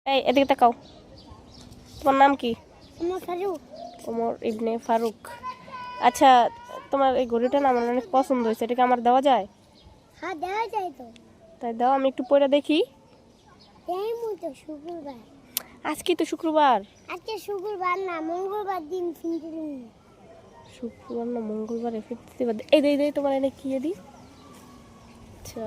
এই এদিকে তাকাও। তোমার নাম কি? ওমর ফারুক। ওমর ইবনে ফারুক। আচ্ছা, তোমার এই ঘড়িটা না আমার অনেক পছন্দ হয়েছে, এটা কি আমার দেওয়া যায়? হ্যাঁ, দেওয়া যায় তো। তাই দাও, আমি একটু পরে দেখি। এই তো শুক্রবার। আজকে তো শুক্রবার। আজকে শুক্রবার না, মঙ্গলবার দিন ফিনতে দিন। শুক্রবার না মঙ্গলবারে ফিরতে দিবা। এই দে দে তোমার এনে কি দি। আচ্ছা,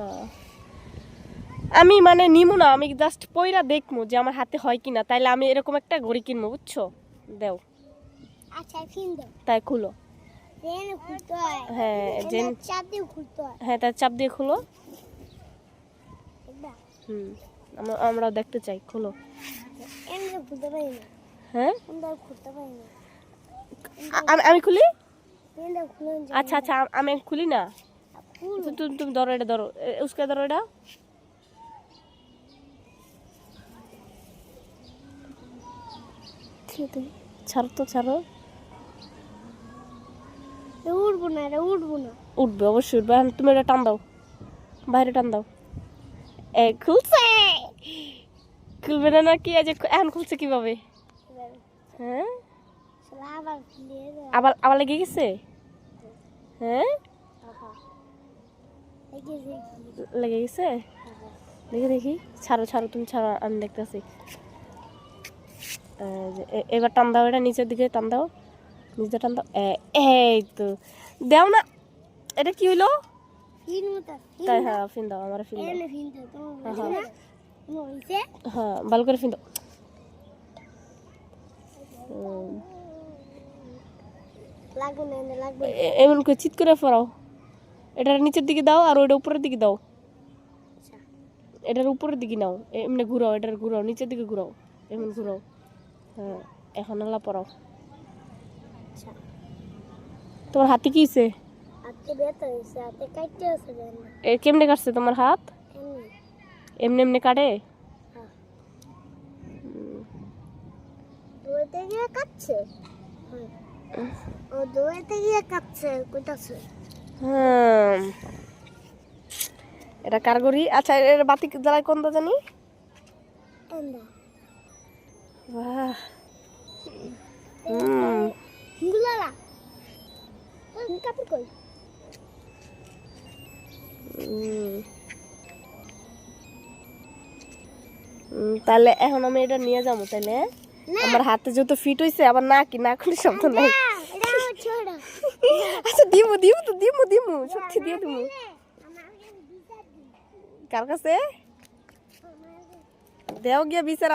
আমি মানে নিমু না, আমি জাস্ট পয়রা দেখমু যে আমার হাতে হয় কিনা, তাইলে আমি এরকম একটা ঘড়ি কিনবো, বুঝছো? দেও। আচ্ছা, ফিন দাও। তাই খুলো। ট্রেন খুলতে হয়। হ্যাঁ, জেন। চাপ দিয়ে খুলতে হয়। হ্যাঁ, তার চাপ দিয়ে খুলো। দেখবা? আমরাও দেখতে চাই, খুলো। এমনি খুলতে পারি না। হ্যাঁ, এমনি খুলতে পারি না। আমি খুলি। এমনি খুলে আচ্ছা আচ্ছা, আমি খুলি না। তুমি তুমি ধরো, এটা ধরো, উসকে ধরো এটা। ছাড়ো তো, ছাড়ো। উঠবো না, এটা উঠবো না। উঠবে, অবশ্যই উঠবে। এখন তুমি এটা টান দাও, বাইরে টান দাও। খুলছে। খুলবে না নাকি? এখন খুলছে কিভাবে? হ্যাঁ, আবার খুলে দাও। আবার আবার লেগে গেছে। হ্যাঁ, লেগে গেছে। দেখি দেখি, ছাড়ো ছাড়ো, তুমি ছাড়ো, আমি দেখতেছি। এবার টান দাও, এটা নিচের দিকে টান দাও, নিচে টান দাও। এই তো, দেও না। এটা কি হইলো? তাই হ্যাঁ, ফিন দাও, আমার ফিন দাও। হ্যাঁ, ভালো করে ফিন দাও। এমন করে চিৎ করে ফরাও। এটার নিচের দিকে দাও আর ওইটা উপরের দিকে দাও। এটার উপরের দিকে নাও, এমনি ঘুরাও, এটার ঘুরাও, নিচের দিকে ঘুরাও, এমন ঘুরাও। হ্যাঁ, এখন আল্লাহ পড়াও। তোমার হাতে কি হয়েছে? কেমনে কাটছে তোমার হাত? এমনি এমনি কাটে? এটা কারগরি। আচ্ছা, এর বাতি জ্বালায় কোনটা জানি? বাহ, তাহলে এখন আমি এটা নিয়ে যাবো তাইলে। আমার হাতে যেহেতু ফিট হয়েছে, আবার না কি না কোনো শব্দ নাই। আচ্ছা, দিমু দিমু তো, দিমু দিমু, সত্যি দিয়ে দিমু। কার কাছে দেও গিয়া বিচার।